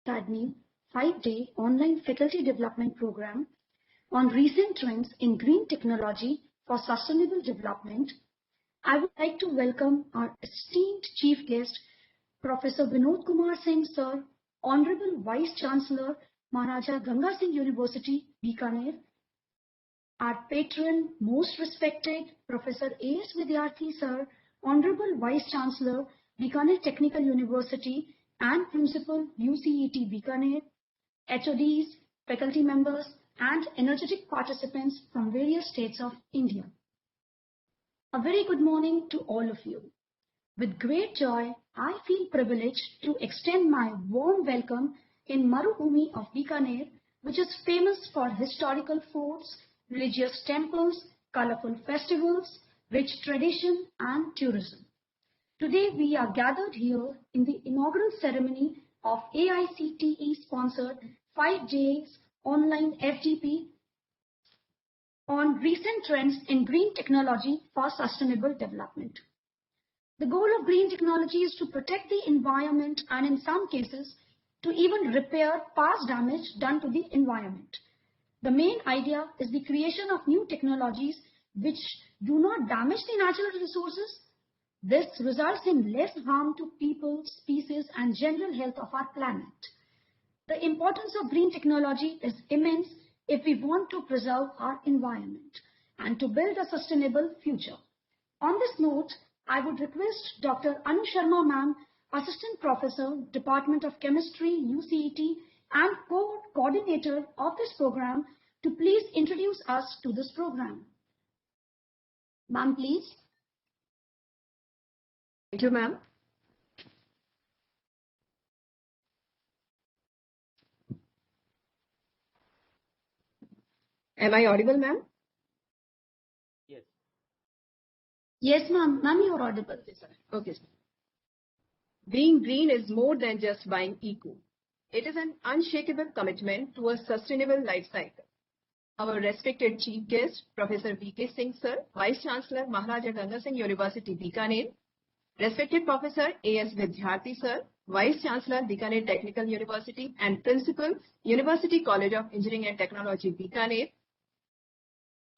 Academy 5-day online faculty development program on recent trends in green technology for sustainable development. I would like to welcome our esteemed chief guest, Professor Vinod Kumar Singh Sir, Honorable Vice Chancellor, Maharaja Ganga Singh University, Bikaner, our patron, most respected Professor A.S. Vidyarthi Sir, Honorable Vice Chancellor, Bikaner Technical University and Principal UCET Bikaner, HODs, faculty members and energetic participants from various states of India. A very good morning to all of you. With great joy, I feel privileged to extend my warm welcome in Marubhumi of Bikaner, which is famous for historical forts, religious temples, colorful festivals, rich tradition and tourism. Today we are gathered here in the inaugural ceremony of AICTE-sponsored 5 days online FDP on recent trends in green technology for sustainable development. The goal of green technology is to protect the environment and in some cases to even repair past damage done to the environment. The main idea is the creation of new technologies which do not damage the natural resources. This results in less harm to people, species and general health of our planet. The importance of green technology is immense if we want to preserve our environment and to build a sustainable future. On this note, I would request Dr. Anu Sharma ma'am, Assistant Professor, Department of Chemistry, UCET and coordinator of this program to please introduce us to this program. Ma'am, please. Thank you, ma'am. Am I audible, ma'am? Yes. Yes, ma'am. Ma'am, you're audible. Okay. Being green is more than just buying eco. It is an unshakable commitment to a sustainable life cycle. Our respected chief guest, Professor V.K. Singh Sir, Vice Chancellor, Maharaja Ganga Singh University, Bikaner, respected Professor A.S. Vidyarthi Sir, Vice Chancellor, Bikaner Technical University and Principal, University College of Engineering and Technology, Bikaner,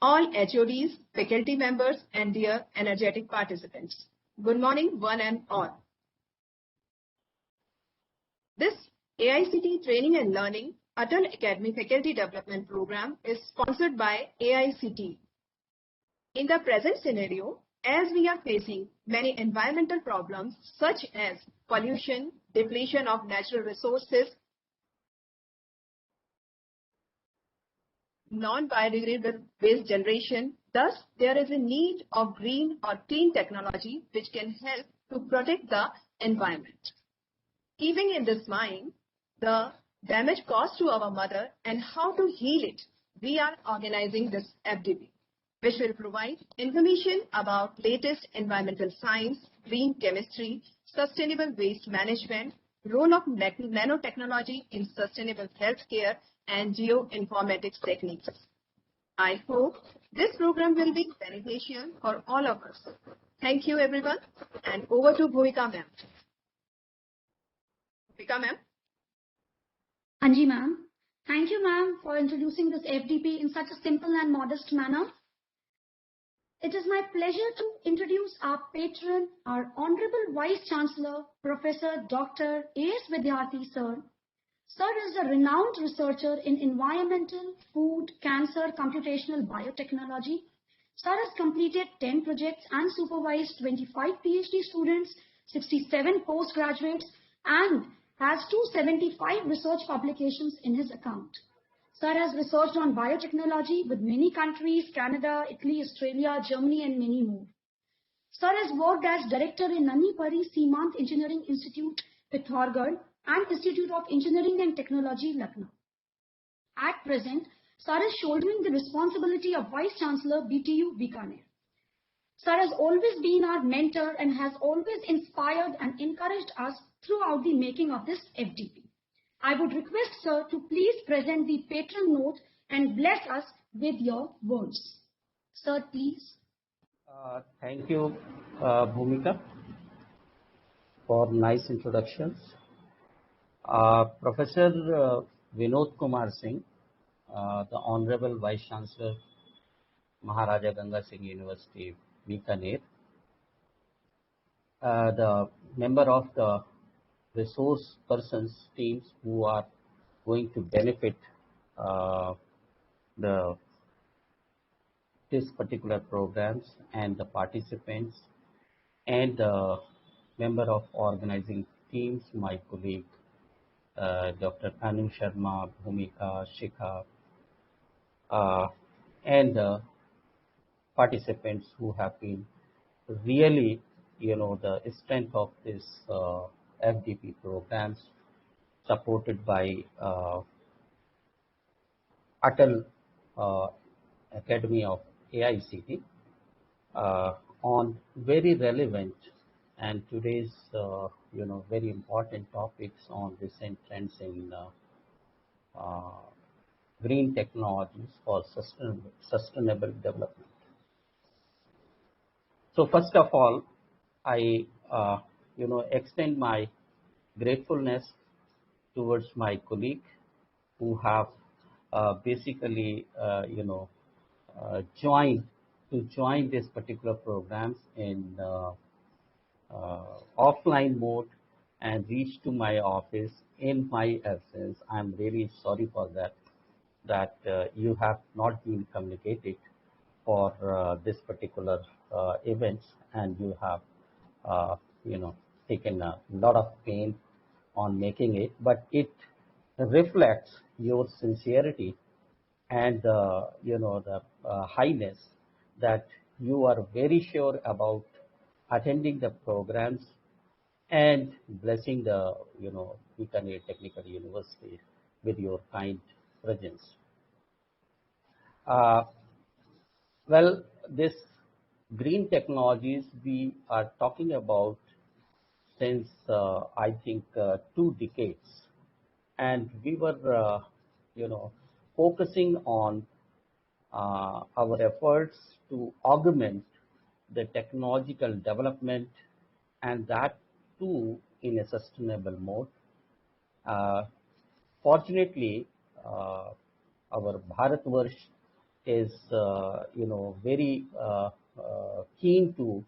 all HODs, faculty members and dear energetic participants. Good morning, one and all. This AICTE Training and Learning Atal Academy Faculty Development Program is sponsored by AICTE. In the present scenario, as we are facing many environmental problems such as pollution, depletion of natural resources, non-biodegradable waste generation, thus there is a need of green or clean technology which can help to protect the environment. Keeping in this mind the damage caused to our mother and how to heal it, we are organizing this FDP, which will provide information about latest environmental science, green chemistry, sustainable waste management, role of nanotechnology in sustainable healthcare, and geoinformatics techniques. I hope this program will be beneficial for all of us. Thank you, everyone, and over to Bhumika ma'am. Bhumika ma'am. Anji ma'am. Thank you ma'am for introducing this FDP in such a simple and modest manner. It is my pleasure to introduce our patron, our Honorable Vice Chancellor, Professor Dr. A.S. Vidyarthi Sir. Sir is a renowned researcher in environmental, food, cancer, computational biotechnology. Sir has completed 10 projects and supervised 25 PhD students, 67 postgraduates, and has 275 research publications in his account. Sir has researched on biotechnology with many countries, Canada, Italy, Australia, Germany, and many more. Sir has worked as director in Nanni Pari Seemant Engineering Institute, Pithoragarh, and Institute of Engineering and Technology, Lucknow. At present, Sir is shouldering the responsibility of Vice Chancellor, BTU, Bikaner. Sir has always been our mentor and has always inspired and encouraged us throughout the making of this FDP. I would request Sir to please present the patron note and bless us with your words. Sir, please. Thank you, Bhumika, for nice introductions. Professor Vinod Kumar Singh, the Honorable Vice Chancellor, Maharaja Ganga Singh University, Bikaner, the member of the resource persons teams who are going to benefit uh, the this particular programs, and the participants, and the member of organizing teams, my colleague Dr. Anu Sharma, Bhumika, Shikha, uh, and the participants who have been really, the strength of this FDP programs supported by Atal uh, Academy of AICT on very relevant and today's, very important topics on recent trends in uh, green technologies for sustainable development. So first of all, I extend my gratefulness towards my colleague who have basically joined to join this particular programs in offline mode and reach to my office in my absence. I'm really sorry for that. That you have not been communicated for this particular events, and you have uh, taken a lot of pain on making it, but it reflects your sincerity and the highness that you are very sure about attending the programs and blessing the Bikaner Technical University with your kind presence. Uh, well, this green technologies we are talking about since I think 2 decades, and we were focusing on our efforts to augment the technological development, and that too in a sustainable mode. Uh, Fortunately, uh, our Bharatvarsh is very keen to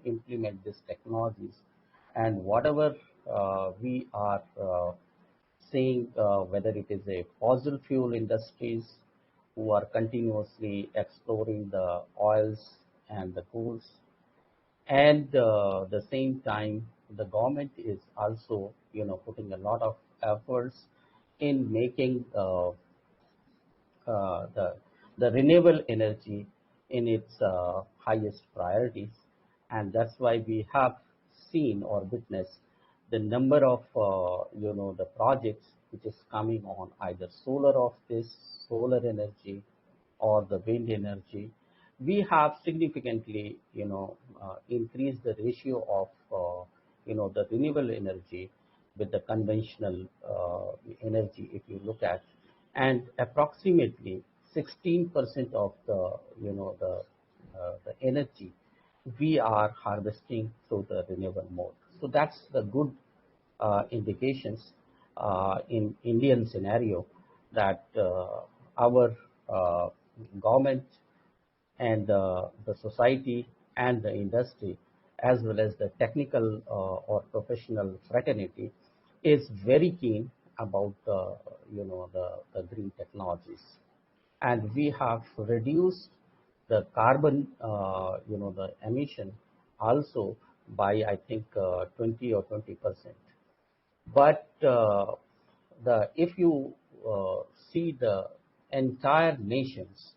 implement these technologies, and whatever we are seeing, whether it is a fossil fuel industries who are continuously exploring the oils and the coals, and the same time the government is also putting a lot of efforts in making the renewable energy in its highest priorities, and that's why we have seen or witnessed the number of the projects which is coming on either solar energy or the wind energy. We have significantly increased the ratio of the renewable energy with the conventional energy, if you look at, and approximately 16% of the the energy we are harvesting through the renewable mode. So that's the good indications in Indian scenario that our uh, government and the society and the industry, as well as the technical or professional fraternity, is very keen about the green technologies, and we have reduced the carbon the emission also by I think 20 or 20%. But the if you see the entire nations,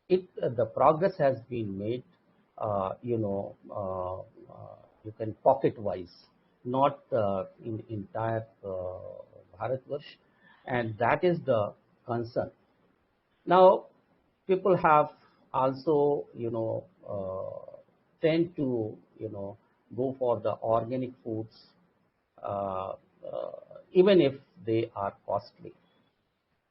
it the progress has been made, you can pocket wise, not in entire Bharatvarsh, and that is the concern. Now, people have also, tend to, go for the organic foods, uh, uh, even if they are costly.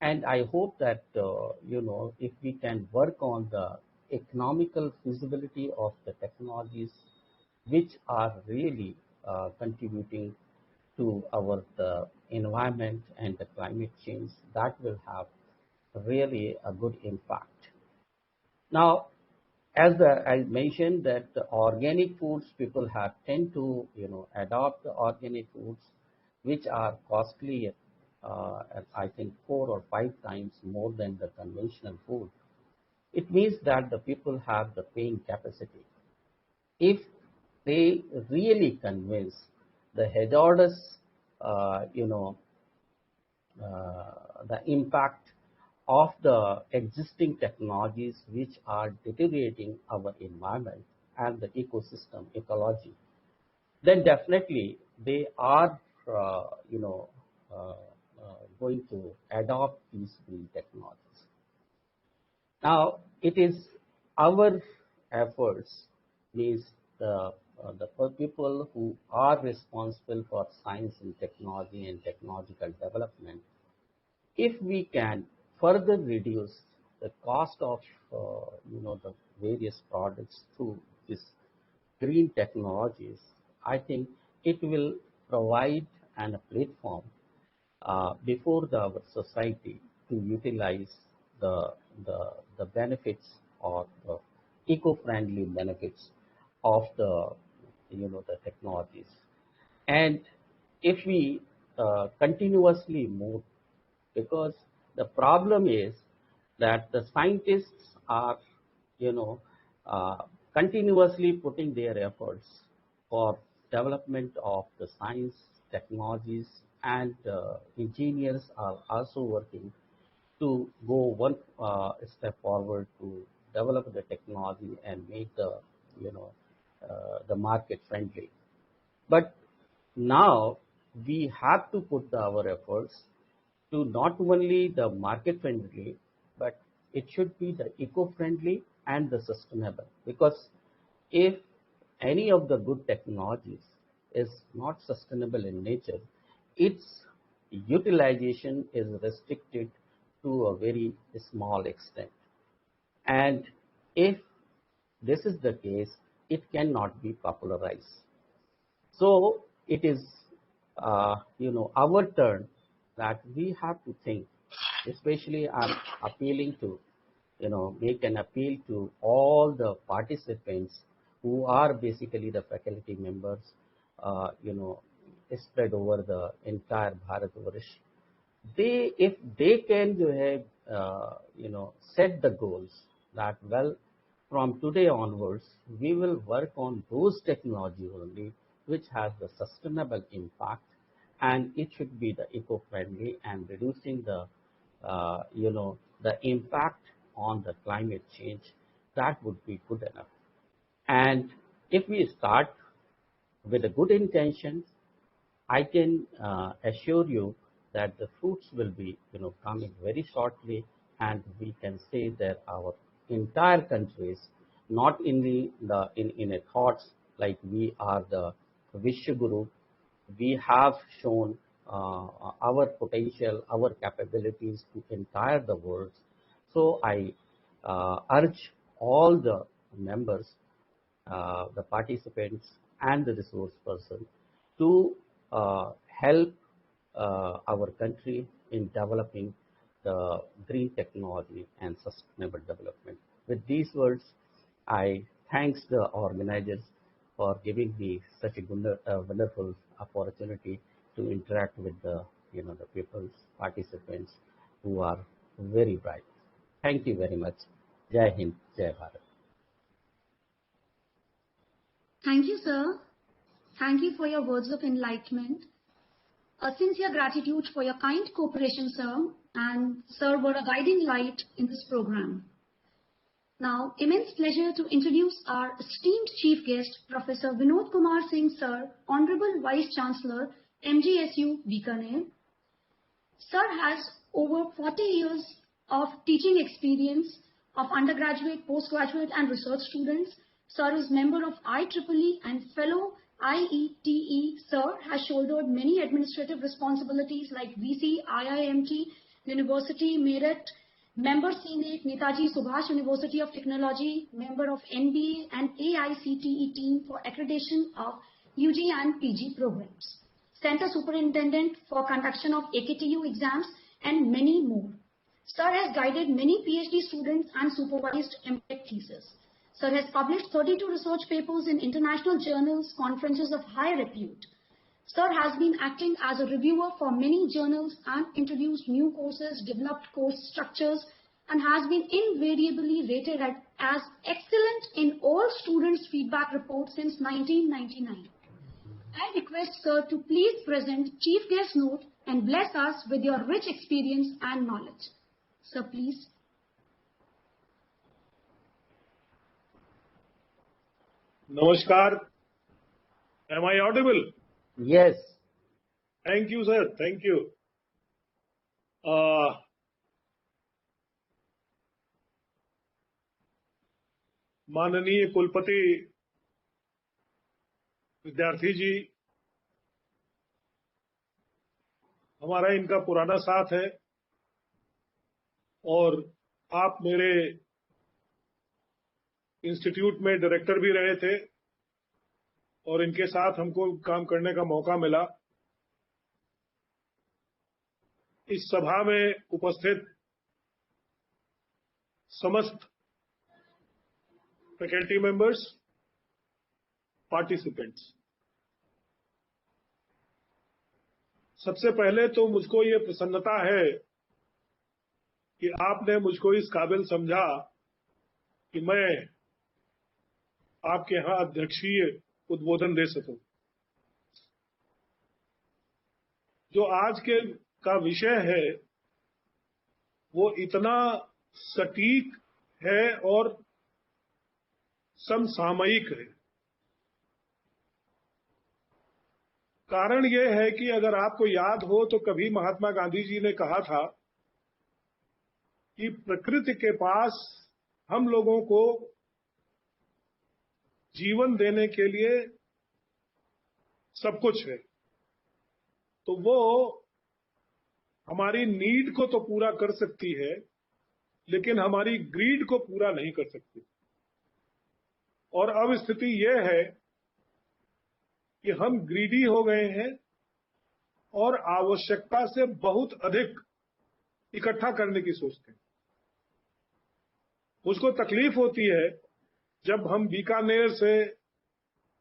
And I hope that, if we can work on the economical feasibility of the technologies which are really contributing to our the environment and the climate change, that will have really a good impact. Now, as I mentioned that the organic foods, people have tend to adopt the organic foods, which are costly, at I think 4 or 5 times more than the conventional food. It means that the people have the paying capacity. If they really convince the hazardous, uh, you know, the impact of the existing technologies which are deteriorating our environment and the ecosystem ecology, then definitely they are, uh, you know, uh, going to adopt these green technologies. Now, it is our efforts, means the people who are responsible for science and technology and technological development. If we can further reduce the cost of the various products through this green technologies, I think it will provide a platform before our society to utilize the, the benefits or the eco-friendly benefits of the technologies. And if we continuously move, because the problem is that the scientists are you know uh, continuously putting their efforts for development of the science technologies, and engineers are also working to go one step forward to develop the technology and make the you know the market friendly. But now we have to put our efforts to not only the market friendly, but it should be the eco-friendly and the sustainable. Because if any of the good technologies is not sustainable in nature, its utilization is restricted to a very small extent. And if this is the case, it cannot be popularized. So it is, our turn that we have to think. Especially, I'm appealing to, make an appeal to all the participants who are basically the faculty members, uh, you know, spread over the entire Bharatvarsh. If they can set the goals that, well, from today onwards we will work on those technology only which has the sustainable impact, and it should be the eco-friendly and reducing the impact on the climate change. That would be good enough. And if we start with the good intentions, I can assure you that the fruits will be, coming very shortly, and we can say that our entire countries, not in in a thoughts like we are the Vishwaguru, we have shown our potential, our capabilities to entire the world. So I urge all the members, the participants, and the resource person to help our country in developing the green technology and sustainable development. With these words, I thanks the organizers for giving me such a wonderful opportunity to interact with the people's participants who are very bright. Thank you very much. Jai Hind, Jai Bharat. Thank you, sir. Thank you for your words of enlightenment. A sincere gratitude for your kind cooperation, sir, and sir were a guiding light in this program. Now, immense pleasure to introduce our esteemed chief guest, Professor Vinod Kumar Singh, sir, Honorable Vice Chancellor, MGSU, Bikaner. Sir has over 40 years of teaching experience of undergraduate, postgraduate, and research students. Sir is member of IEEE and fellow IETE. Sir has shouldered many administrative responsibilities like VC, IIMT, University, Meerut, member Senate, Netaji Subhash University of Technology, member of NBA and AICTE team for accreditation of UG and PG programs. Center Superintendent for conduction of AKTU exams, and many more. Sir has guided many PhD students and supervised MTech thesis. Sir has published 32 research papers in international journals, conferences of high repute. Sir has been acting as a reviewer for many journals and introduced new courses, developed course structures, and has been invariably rated as excellent in all students' feedback reports since 1999. I request Sir to please present Chief Guest Note and bless us with your rich experience and knowledge. Sir, please. Namaskar. Am I audible? Yes. Thank you, sir. Thank you. माननीय कुलपति विद्यार्थी जी, हमारा इनका पुराना साथ है और आप मेरे इंस्टीट्यूट में डायरेक्टर भी रहे थे और इनके साथ हमको काम करने का मौका मिला। इस सभा में उपस्थित समस्त फैकल्टी मेंबर्स, पार्टिसिपेंट्स, सबसे पहले तो मुझको ये प्रसन्नता है कि आपने मुझको इस काबिल समझा कि मैं आपके यहां अध्यक्षीय उद्बोधन दे सकूं। जो आज के का विषय है वो इतना सटीक है और समसामयिक है। कारण यह है कि अगर आपको याद हो तो कभी महात्मा गांधी जी ने कहा था कि प्रकृति के पास हम लोगों को जीवन देने के लिए सब कुछ है, तो वो हमारी नीड को तो पूरा कर सकती है लेकिन हमारी ग्रीड को पूरा नहीं कर सकती। और अब स्थिति ये है कि हम ग्रीडी हो गए हैं और आवश्यकता से बहुत अधिक इकट्ठा करने की सोचते हैं। मुझको तकलीफ होती है जब हम बीकानेर से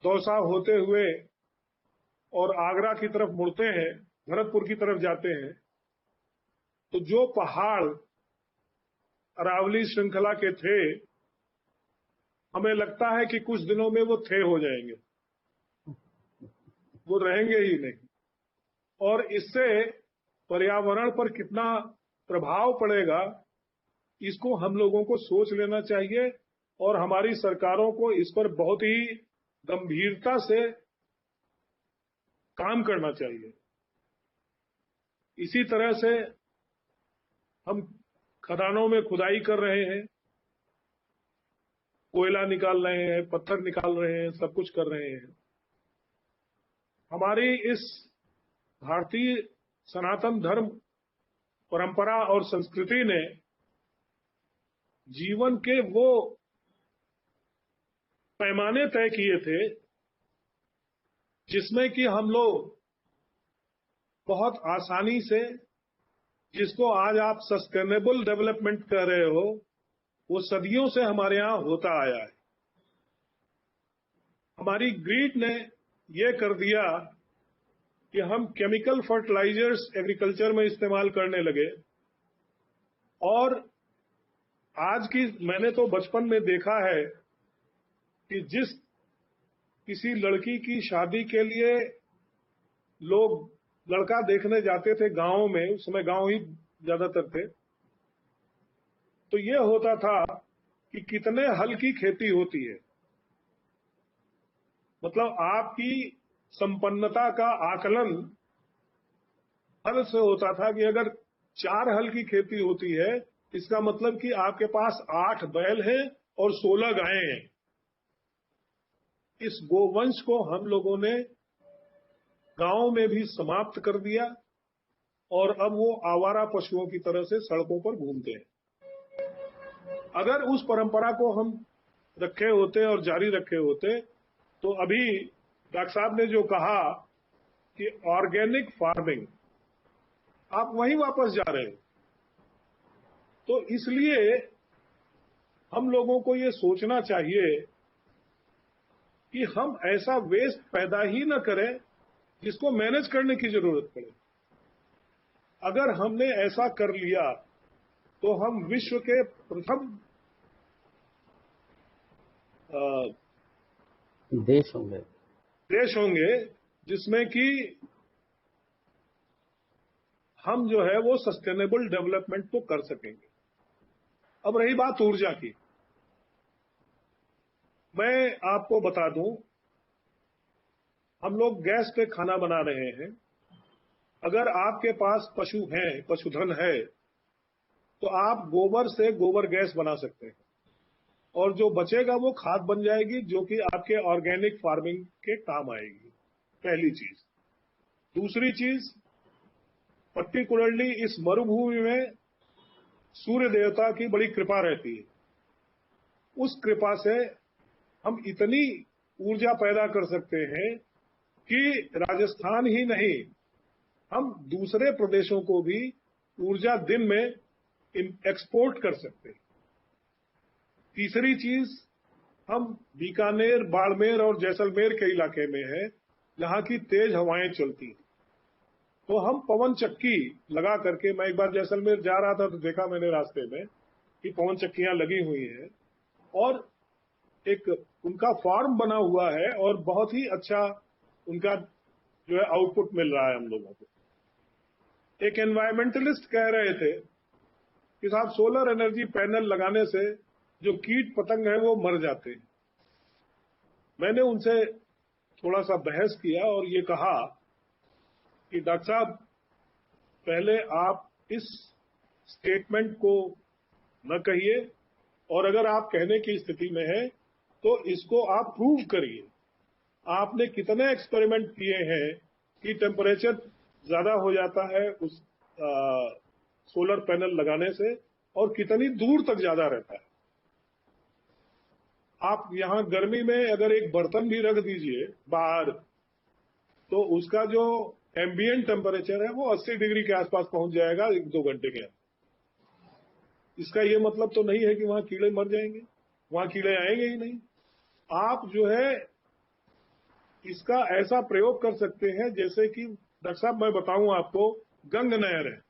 दौसा होते हुए और आगरा की तरफ मुड़ते हैं, भरतपुर की तरफ जाते हैं, तो जो पहाड़ अरावली श्रृंखला के थे, हमें लगता है कि कुछ दिनों में वो थे हो जाएंगे, वो रहेंगे ही नहीं। और इससे पर्यावरण पर कितना प्रभाव पड़ेगा, इसको हम लोगों को सोच लेना चाहिए और हमारी सरकारों को इस पर बहुत ही गंभीरता से काम करना चाहिए। इसी तरह से हम खदानों में खुदाई कर रहे हैं, कोयला निकाल रहे हैं, पत्थर निकाल रहे हैं, सब कुछ कर रहे हैं। हमारी इस भारतीय सनातन धर्म परंपरा और संस्कृति ने जीवन के वो पैमाने तय किए थे जिसमें कि हम लोग बहुत आसानी से, जिसको आज आप सस्टेनेबल डेवलपमेंट कह रहे हो, वो सदियों से हमारे यहां होता आया है। हमारी ग्रीड ने ये कर दिया कि हम केमिकल फर्टिलाइजर्स एग्रीकल्चर में इस्तेमाल करने लगे। और आज की, मैंने तो बचपन में देखा है कि जिस किसी लड़की की शादी के लिए लोग लड़का देखने जाते थे गांव में, उस समय गांव ही ज्यादातर थे, तो ये होता था कि कितने हल की खेती होती है। मतलब आपकी संपन्नता का आकलन हल से होता था कि अगर 4 हल की खेती होती है, इसका मतलब कि आपके पास 8 बैल हैं और 16 गायें हैं। इस गोवंश को हम लोगों ने गांव में भी समाप्त कर दिया और अब वो आवारा पशुओं की तरह से सड़कों पर घूमते हैं। अगर उस परंपरा को हम रखे होते और जारी रखे होते, तो अभी डॉक्टर साहब ने जो कहा कि ऑर्गेनिक फार्मिंग, आप वहीं वापस जा रहे हैं। तो इसलिए हम लोगों को ये सोचना चाहिए कि हम ऐसा वेस्ट पैदा ही न करें जिसको मैनेज करने की जरूरत पड़े। अगर हमने ऐसा कर लिया तो हम विश्व के प्रथम देश होंगे जिसमें कि हम जो है वो सस्टेनेबल डेवलपमेंट को कर सकेंगे। अब रही बात ऊर्जा की, मैं आपको बता दूं, हम लोग गैस पे खाना बना रहे हैं। अगर आपके पास पशु हैं, पशुधन है, तो आप गोबर से गोबर गैस बना सकते हैं और जो बचेगा वो खाद बन जाएगी, जो कि आपके ऑर्गेनिक फार्मिंग के काम आएगी। पहली चीज। दूसरी चीज, पर्टिकुलरली इस मरुभूमि में सूर्य देवता की बड़ी कृपा रहती है। उस कृपा से हम इतनी ऊर्जा पैदा कर सकते हैं कि राजस्थान ही नहीं, हम दूसरे प्रदेशों को भी ऊर्जा दिन में एक्सपोर्ट कर सकते हैं। तीसरी चीज, हम बीकानेर, बाड़मेर और जैसलमेर के इलाके में हैं, जहां की तेज हवाएं चलती हैं, तो हम पवन चक्की लगा करके, मैं एक बार जैसलमेर जा रहा था तो देखा मैंने रास्ते में कि पवन चक्कियां लगी हुई हैं और एक उनका फार्म बना हुआ है और बहुत ही अच्छा उनका जो है आउटपुट मिल रहा है हम लोगों को। एक एनवायरमेंटलिस्ट कह रहे थे कि साहब सोलर एनर्जी पैनल लगाने से जो कीट पतंग है वो मर जाते हैं। मैंने उनसे थोड़ा सा बहस किया और ये कहा कि डॉक्टर साहब, पहले आप इस स्टेटमेंट को न कहिए, और अगर आप कहने की स्थिति में हैं तो इसको आप प्रूव करिए। आपने कितने एक्सपेरिमेंट किए हैं कि टेम्परेचर ज्यादा हो जाता है उस सोलर पैनल लगाने से और कितनी दूर तक ज्यादा रहता है। आप यहां गर्मी में अगर एक बर्तन भी रख दीजिए बाहर, तो उसका जो एम्बिएंट टेम्परेचर है वो 80 डिग्री के आसपास पहुंच जाएगा 1-2 घंटे के अंदर। इसका ये मतलब तो नहीं है कि वहां कीड़े मर जाएंगे, वहां कीड़े आएंगे ही नहीं। आप जो है इसका ऐसा प्रयोग कर सकते हैं, जैसे कि डॉक्टर साहब मैं बताऊं आपको, गंग नहर है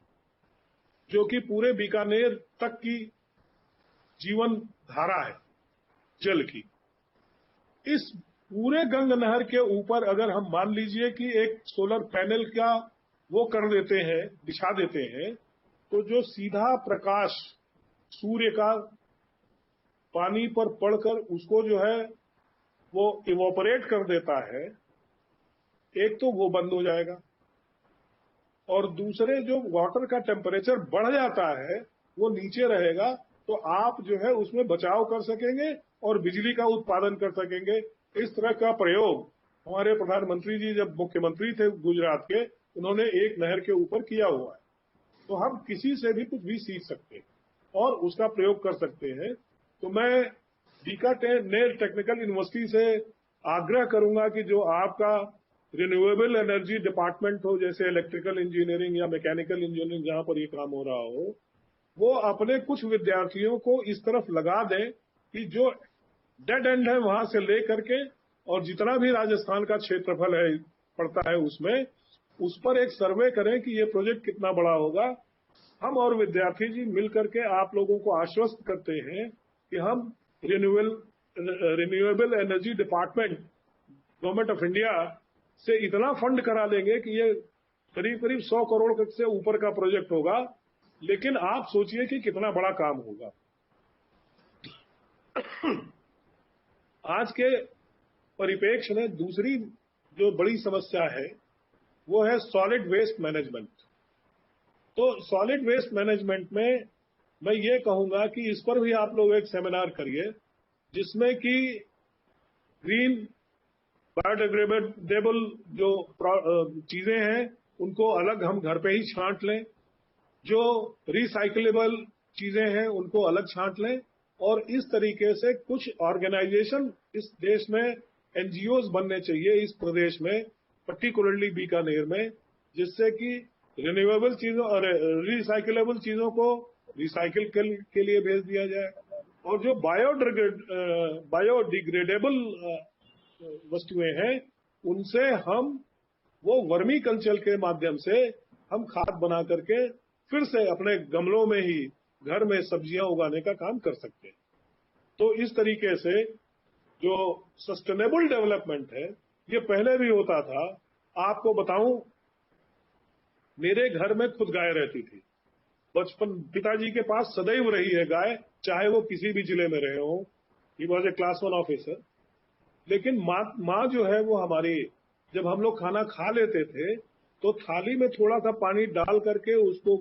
जो कि पूरे बीकानेर तक की जीवन धारा है जल की। इस पूरे गंग नहर के ऊपर अगर हम मान लीजिए कि एक सोलर पैनल का वो कर देते हैं, बिछा देते हैं, तो जो सीधा प्रकाश सूर्य का पानी पर पड़कर उसको जो है वो इवोपरेट कर देता है, एक तो वो बंद हो जाएगा और दूसरे जो वाटर का टेम्परेचर बढ़ जाता है वो नीचे रहेगा, तो आप जो है उसमें बचाव कर सकेंगे और बिजली का उत्पादन कर सकेंगे। इस तरह का प्रयोग हमारे प्रधानमंत्री जी जब मुख्यमंत्री थे गुजरात के, उन्होंने एक नहर के ऊपर किया हुआ है। तो हम किसी से भी कुछ भी सीख सकते हैं और उसका प्रयोग कर सकते हैं। तो मैं बीकानेर टेक्निकल यूनिवर्सिटी से आग्रह करूंगा कि जो आपका रिन्यूएबल एनर्जी डिपार्टमेंट हो, जैसे इलेक्ट्रिकल इंजीनियरिंग या मैकेनिकल इंजीनियरिंग जहां पर ये काम हो रहा हो, वो अपने कुछ विद्यार्थियों को इस तरफ लगा दें कि जो डेड एंड है वहां से ले करके और जितना भी राजस्थान का क्षेत्रफल है पड़ता है उसमें, उस पर एक सर्वे करें कि ये प्रोजेक्ट कितना बड़ा होगा। हम और विद्यार्थी जी मिल करके आप लोगों को आश्वस्त करते हैं कि हम renewable energy department government of India से इतना फंड करा लेंगे कि ये करीब करीब 100 करोड़ से ऊपर का प्रोजेक्ट होगा। लेकिन आप सोचिए कि कितना बड़ा काम होगा। आज के परिप्रेक्ष्य में दूसरी जो बड़ी समस्या है वो है सॉलिड वेस्ट मैनेजमेंट। तो सॉलिड वेस्ट मैनेजमेंट में मैं ये कहूंगा कि इस पर भी आप लोग एक सेमिनार करिए, जिसमें कि ग्रीन बायोडिग्रेडेबल जो चीजें हैं उनको अलग हम घर पे ही छांट लें, जो रिसाइक्लेबल चीजें हैं उनको अलग छांट लें, और इस तरीके से कुछ ऑर्गेनाइजेशन इस देश में एनजीओज बनने चाहिए इस प्रदेश में, पर्टिकुलरली बीकानेर में, जिससे कि रिन्यूएबल चीजों और रिसाइकिलेबल चीजों को रिसाइकिल के लिए भेज दिया जाए, और जो बायोडिग्रेडेबल वस्तुएं हैं उनसे हम वो वर्मी कल्चर के माध्यम से हम खाद बना करके फिर से अपने गमलों में ही घर में सब्जियां उगाने का काम कर सकते हैं। तो इस तरीके से जो सस्टेनेबल डेवलपमेंट है ये पहले भी होता था। आपको बताऊं, मेरे घर में खुद गाय रहती थी बचपन, पिताजी के पास सदैव रही है गाय, चाहे वो किसी भी जिले में रहे हो। He was a class 1 officer. लेकिन माँ जो है वो हमारी, जब हम लोग खाना खा लेते थे तो थाली में थोड़ा सा पानी डाल करके उसको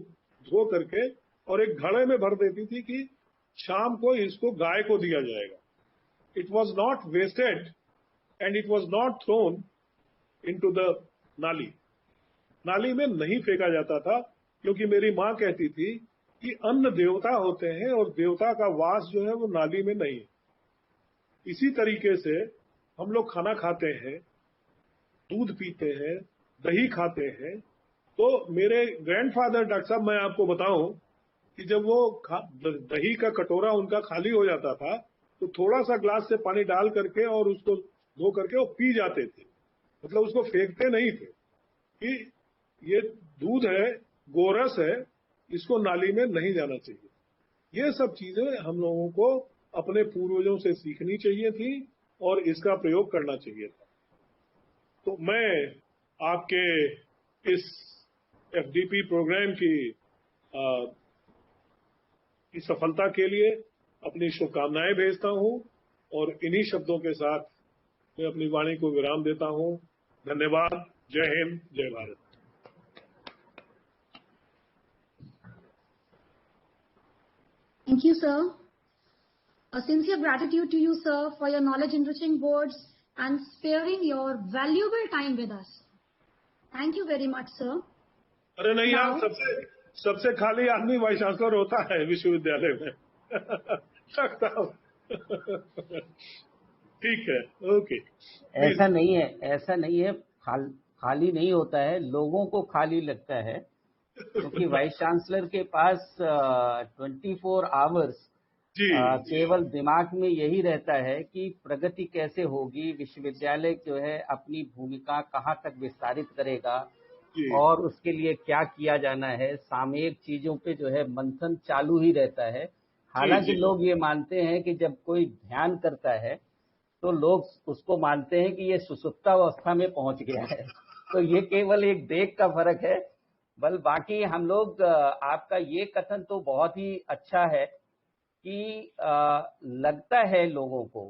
धो करके और एक घड़े में भर देती थी कि शाम को इसको गाय को दिया जाएगा। It was not wasted and it was not thrown into the nali. नाली में नहीं फेंका जाता था, क्योंकि मेरी माँ कहती थी कि अन्न देवता होते हैं और देवता का वास जो है वो नाली में नहीं है। इसी तरीके से हम लोग खाना खाते हैं, दूध पीते हैं, दही खाते हैं। तो मेरे ग्रैंडफादर, डॉक्टर साहब, मैं आपको बताऊं कि जब वो दही का कटोरा उनका खाली हो जाता था तो थोड़ा सा ग्लास से पानी डाल करके और उसको धो करके वो पी जाते थे। मतलब उसको फेंकते नहीं थे कि ये दूध है, गोरस है, इसको नाली में नहीं जाना चाहिए। ये सब चीजें हम लोगों को अपने पूर्वजों से सीखनी चाहिए थी और इसका प्रयोग करना चाहिए था। तो मैं आपके इस एफडीपी प्रोग्राम की सफलता के लिए अपनी शुभकामनाएं भेजता हूं और इन्हीं शब्दों के साथ मैं अपनी वाणी को विराम देता हूं। धन्यवाद। जय हिंद, जय Bharat. Thank you, sir. A sincere gratitude to you, sir, for your knowledge-enriching words and sparing your valuable time with us. Thank you very much, sir. अरे नहीं यार, सबसे खाली आदमी वाइस चांसलर होता है विश्वविद्यालय में। ठीक है, ओके। ऐसा नहीं है, खाली नहीं होता है, लोगों को खाली लगता है, क्योंकि वाइस चांसलर के पास 24 आवर्स केवल दिमाग में यही रहता है कि प्रगति कैसे होगी, विश्वविद्यालय जो है अपनी भूमिका कहाँ तक विस्तारित करेगा और उसके लिए क्या किया जाना है। सामयिक चीजों पे जो है मंथन चालू ही रहता है। हालांकि लोग ये मानते हैं कि जब कोई ध्यान करता है तो लोग उसको मानते हैं कि ये सुसुप्तावस्था में पहुंच गया है। तो ये केवल एक देख का फर्क है। बल बाकी हम लोग, आपका ये कथन तो बहुत ही अच्छा है कि लगता है लोगों को,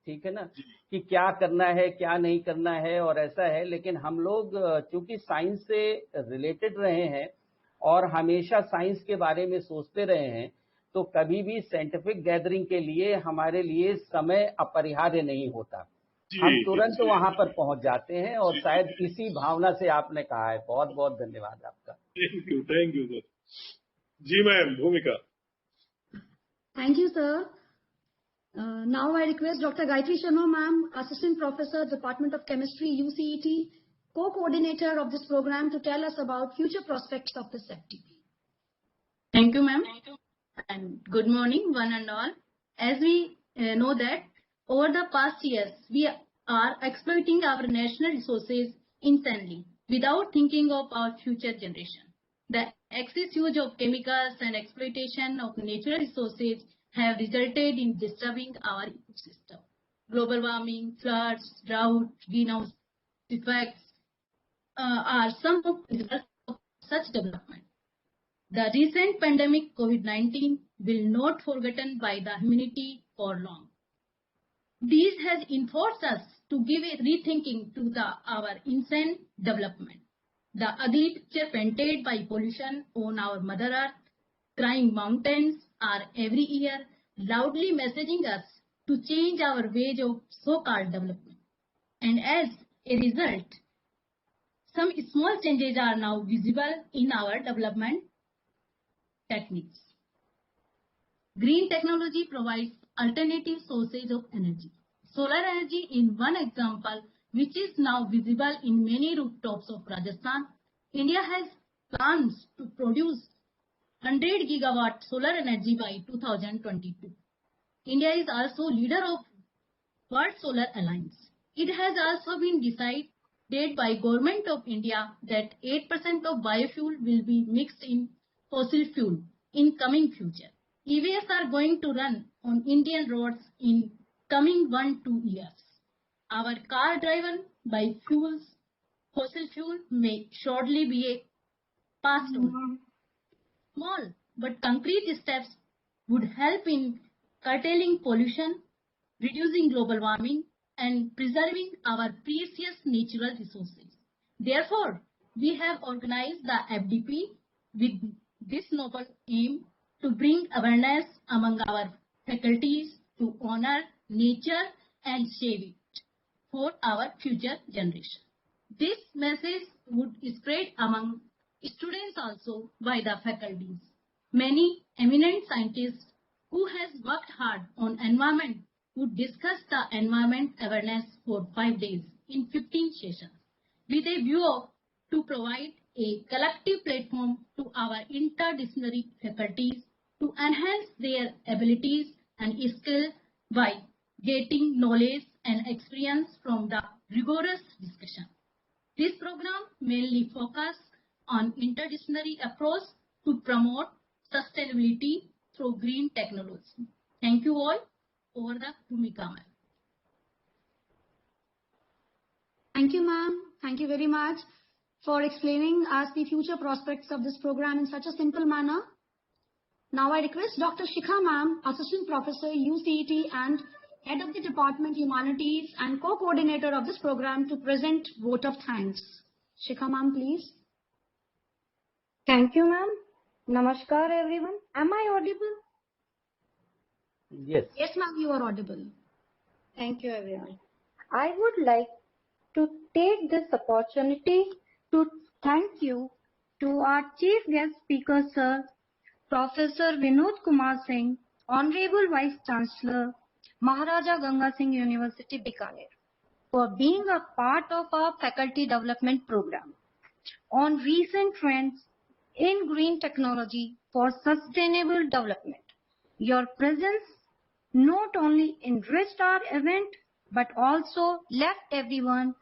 ठीक है ना, कि क्या करना है क्या नहीं करना है और ऐसा है। लेकिन हम लोग चूंकि साइंस से रिलेटेड रहे हैं और हमेशा साइंस के बारे में सोचते रहे हैं, तो कभी भी साइंटिफिक गैदरिंग के लिए हमारे लिए समय अपरिहार्य नहीं होता। हम तुरंत वहां पर पहुंच जाते हैं और शायद इसी भावना से आपने कहा है। बहुत बहुत धन्यवाद आपका। Thank you sir. जी ma'am, Bhumika. Thank you, sir. Now I request Dr. Gayatri Sharma ma'am, Assistant Professor, Department of Chemistry, UCET, co-coordinator of this program, to tell us about future prospects of this FDP. Thank you, ma'am. And good morning, one and all. As we know that over the past years, we are exploiting our national resources insanely without thinking of our future generation. The excess use of chemicals and exploitation of natural resources have resulted in disturbing our ecosystem. Global warming, floods, drought, greenhouse effects are some of the results of such development. The recent pandemic COVID-19 will not be forgotten by the humanity for long. This has enforced us to give a rethinking to our insane development. The ugly picture painted by pollution on our Mother Earth, crying mountains, are every year loudly messaging us to change our ways of so-called development. And as a result, some small changes are now visible in our development techniques. Green technology provides alternative sources of energy. Solar energy, in one example, which is now visible in many rooftops of Rajasthan. India has plans to produce 100 gigawatt solar energy by 2022. India is also leader of World Solar Alliance. It has also been decided by Government of India that 8% of biofuel will be mixed in fossil fuel in coming future. EVs are going to run on Indian roads in coming 1-2 years. Our car driven by fossil fuel may shortly be a past on. Small but concrete steps would help in curtailing pollution, reducing global warming, and preserving our precious natural resources. Therefore, we have organized the FDP with this noble aim to bring awareness among our faculties to honor nature and save it for our future generation. This message would spread among students also by the faculties. Many eminent scientists who has worked hard on environment would discuss the environment awareness for 5 days in 15 sessions with a view to provide a collective platform to our interdisciplinary faculties to enhance their abilities and skills by getting knowledge and experience from the rigorous discussion. This program mainly focuses on interdisciplinary approach to promote sustainability through green technology. Thank you all. Over the Bhumika ma'am. Thank you, ma'am. Thank you very much for explaining us the future prospects of this program in such a simple manner. Now I request Dr. Shikha ma'am, Assistant Professor, UCET and Head of the Department Humanities and Co-Coordinator of this program to present vote of thanks. Shikha ma'am, please. Thank you, ma'am. Namaskar, everyone. Am I audible? Yes. Yes, ma'am, you are audible. Thank you, everyone. I would like to take this opportunity to thank you to our Chief Guest Speaker, Sir, Professor Vinod Kumar Singh, Honorable Vice Chancellor, Maharaja Ganga Singh University, Bikaner, for being a part of our faculty development program on recent trends in green technology for sustainable development. Your presence not only enriched our event, but also left everyone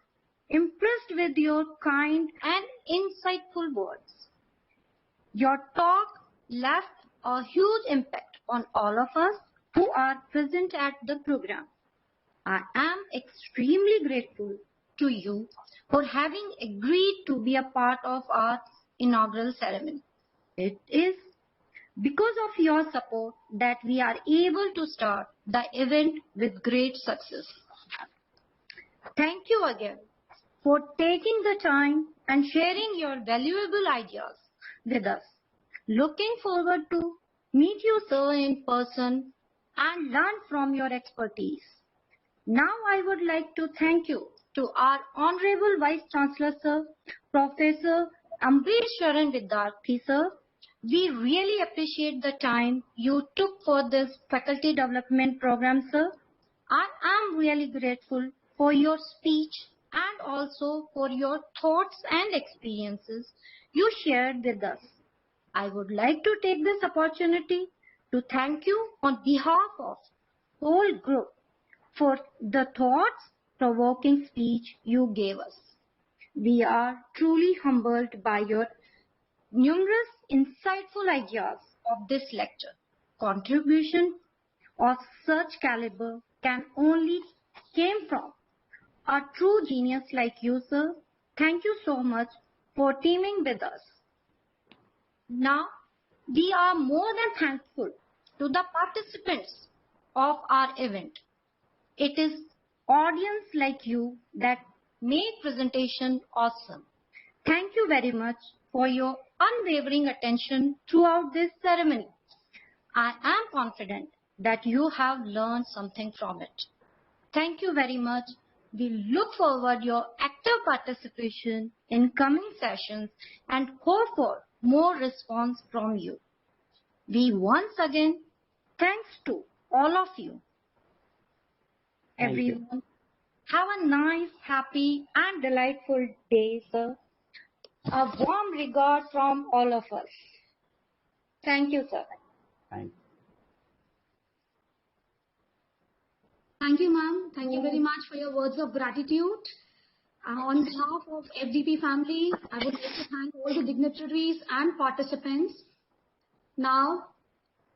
impressed with your kind and insightful words. Your talk left a huge impact on all of us who are present at the program. I am extremely grateful to you for having agreed to be a part of our inaugural ceremony. It is because of your support that we are able to start the event with great success. Thank you again for taking the time and sharing your valuable ideas with us. Looking forward to meet you, sir, in person and learn from your expertise. Now I would like to thank you to our Honorable Vice Chancellor, Sir, Professor Ambrish Sharan Vidyarthi, Sir. We really appreciate the time you took for this faculty development program, sir. I am really grateful for your speech and also for your thoughts and experiences you shared with us. I would like to take this opportunity to thank you on behalf of whole group for the thoughts-provoking speech you gave us. We are truly humbled by your numerous insightful ideas of this lecture. Contribution of such caliber can only came from a true genius like you, sir. Thank you so much for teaming with us. Now, we are more than thankful to the participants of our event. It is audience like you that make presentation awesome. Thank you very much for your unwavering attention throughout this ceremony. I am confident that you have learned something from it. Thank you very much. We look forward your active participation in coming sessions and hope for more response from you. We once again thanks to all of you. Thank you. Everyone, Have a nice, happy and delightful day, sir. A warm regard from all of us. Thank you, sir. Thank you. Thank you, ma'am. Thank you very much for your words of gratitude. On behalf of FDP family, I would like to thank all the dignitaries and participants. Now,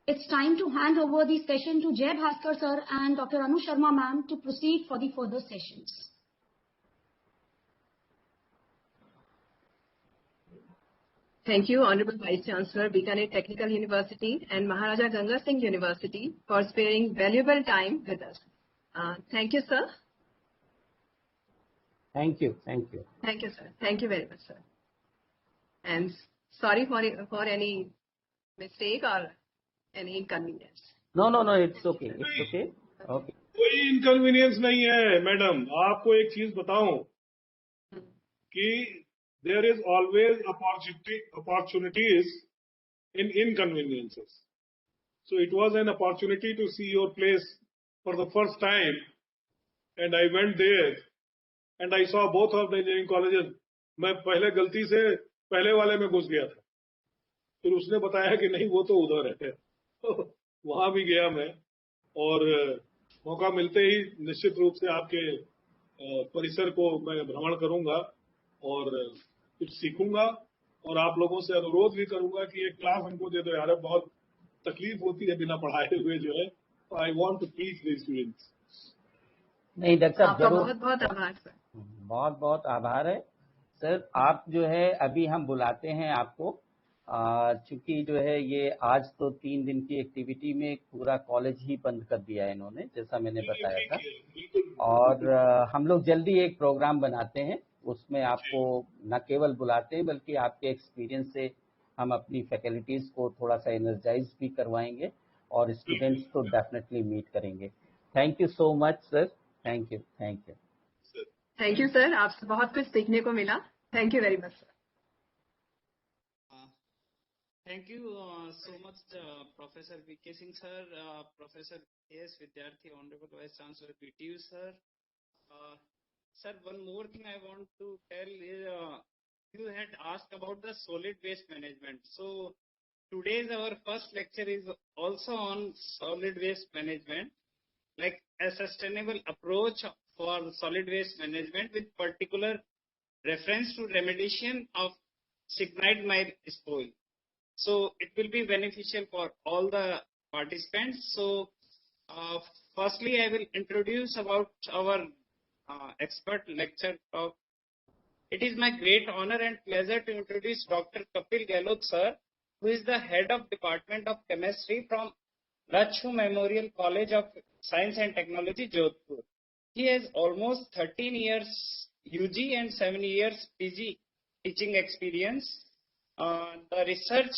it's time to hand over the session to Jay Bhaskar sir and Dr. Anu Sharma ma'am to proceed for the further sessions. Thank you, Honorable Vice Chancellor, Bikaner Technical University and Maharaja Ganga Singh University for sparing valuable time with us. Thank you, sir. Thank you. Thank you. Thank you, sir. Thank you very much, sir. And sorry for any mistake or any inconvenience. No, it's okay. It's okay. Okay. कोई inconvenience नहीं है, madam. आपको एक चीज बताऊं कि there is always opportunities in inconveniences. So it was an opportunity to see your place for the first time, and I went there and I saw both of the engineering colleges. मैं पहले गलती से पहले वाले में घुस गया था, फिर उसने बताया कि नहीं वो तो उधर है, तो वहां भी गया मैं, और मौका मिलते ही निश्चित रूप से आपके परिसर को मैं भ्रमण करूंगा और कुछ सीखूंगा, और आप लोगों से अनुरोध भी करूंगा कि एक क्लास हमको दे दो यार, बहुत तकलीफ होती है बिना पढ़ाए हुए जो है. I want to teach the students. नहीं डॉक्टर साहब, जरूर. बहुत बहुत आभार सर. बहुत बहुत आभार है सर. आप जो है अभी हम बुलाते हैं आपको, चूंकि जो है ये आज तो 3 दिन की एक्टिविटी में पूरा कॉलेज ही बंद कर दिया है इन्होंने, जैसा मैंने बताया था, और हम लोग जल्दी एक प्रोग्राम बनाते हैं, उसमें आपको न केवल बुलाते हैं बल्कि आपके एक्सपीरियंस से हम अपनी फैकल्टीज को थोड़ा सा एनर्जाइज भी करवाएंगे और स्टूडेंट्स को डेफिनेटली मीट करेंगे. Thank you so much sir. Thank you. Thank you. Thank you sir. आपसे बहुत कुछ सीखने को मिला. Thank you very much sir. Thank you so much, Professor V.K. Singh sir, Professor A.S. Vidyarthi, Honorable Vice Chancellor BTU sir. Sir, one more thing I want to tell is you had asked about the solid waste management. So today's our first lecture is also on solid waste management, like a sustainable approach for solid waste management with particular reference to remediation of Signite mire spoil. So it will be beneficial for all the participants. So firstly, I will introduce about our expert lecture talk. It is my great honor and pleasure to introduce Dr. Kapil Gehlot sir, who is the head of Department of Chemistry from Rajshah Memorial College of Science and Technology, Jodhpur. He has almost 13 years UG and 7 years PG teaching experience. The research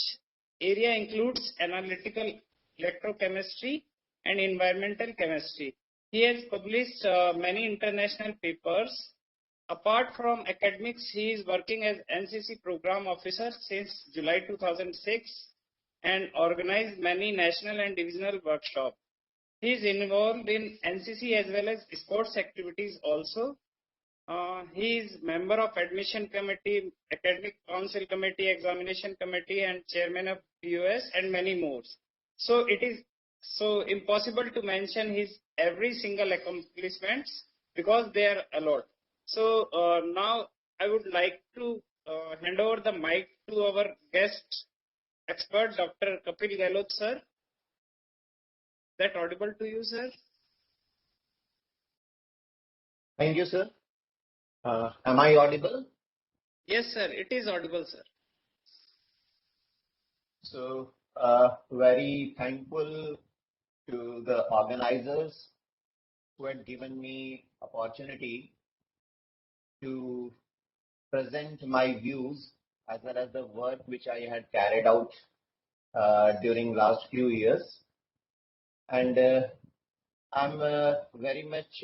area includes analytical electrochemistry and environmental chemistry. He has published many international papers. Apart from academics, he is working as NCC program officer since July 2006 and organized many national and divisional workshops. He is involved in NCC as well as sports activities also. He is member of admission committee, academic council committee, examination committee, and chairman of POS, and many more. So it is so impossible to mention his every single accomplishments because they are a lot. So now I would like to hand over the mic to our guest expert, Dr. Kapil Gehlot sir. That audible to you, sir? Thank you, sir. Am I audible? Yes, sir. It is audible, sir. So, very thankful to the organizers who had given me opportunity to present my views as well as the work which I had carried out during last few years. And I'm very much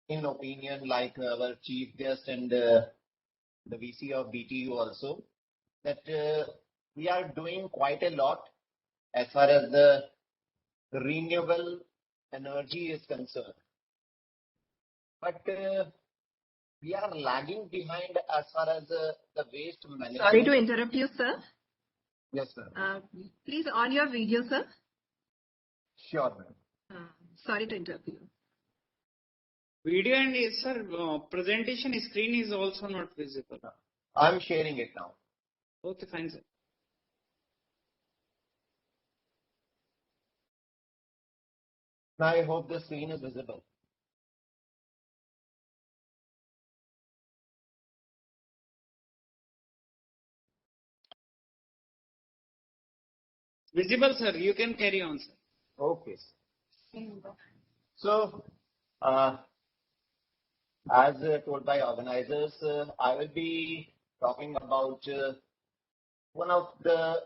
in opinion like our chief guest and the VC of BTU also, that we are doing quite a lot as far as the renewable energy is concerned. but we are lagging behind as far as the waste management. Sorry to interrupt you, sir. Yes, sir. Please on your video, sir. Sure, ma'am. Sorry to interrupt you. Video and sir, presentation screen is also not visible. I'm sharing it now. Okay, fine, sir. Now I hope the screen is visible. Visible, sir. You can carry on, sir. Okay. So, as told by organizers, I will be talking about one of the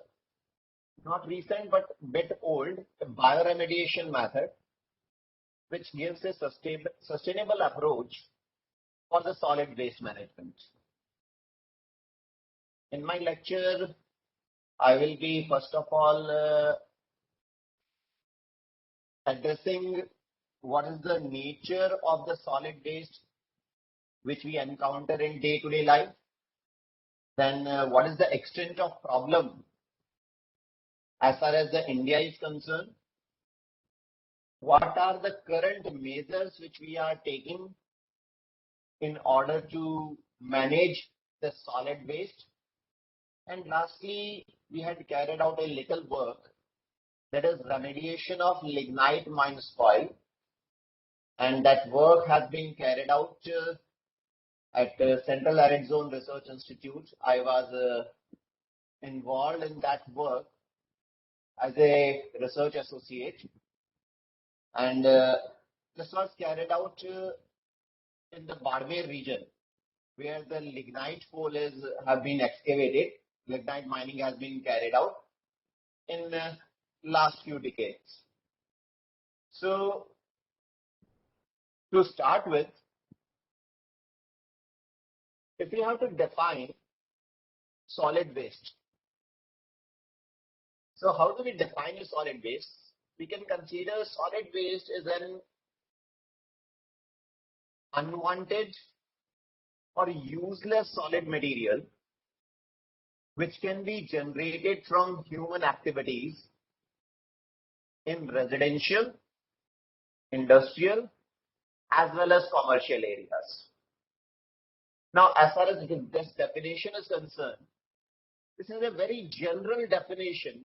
not recent but bit old bioremediation method, which gives a sustainable approach for the solid waste management. In my lecture, I will be first of all addressing what is the nature of the solid waste which we encounter in day-to-day life. Then what is the extent of problem as far as the India is concerned? What are the current measures which we are taking in order to manage the solid waste? And lastly, we had carried out a little work, that is remediation of lignite mine spoil, and that work has been carried out at Central Arid Zone Research Institute. I was involved in that work as a research associate, and this was carried out in the Barmer region, where the lignite coal have been excavated. Lignite mining has been carried out in last few decades. So, to start with, if we have to define solid waste, so how do we define a solid waste? We can consider solid waste as an unwanted or useless solid material which can be generated from human activities in residential, industrial, as well as commercial areas. Now, as far as this definition is concerned, this is a very general definition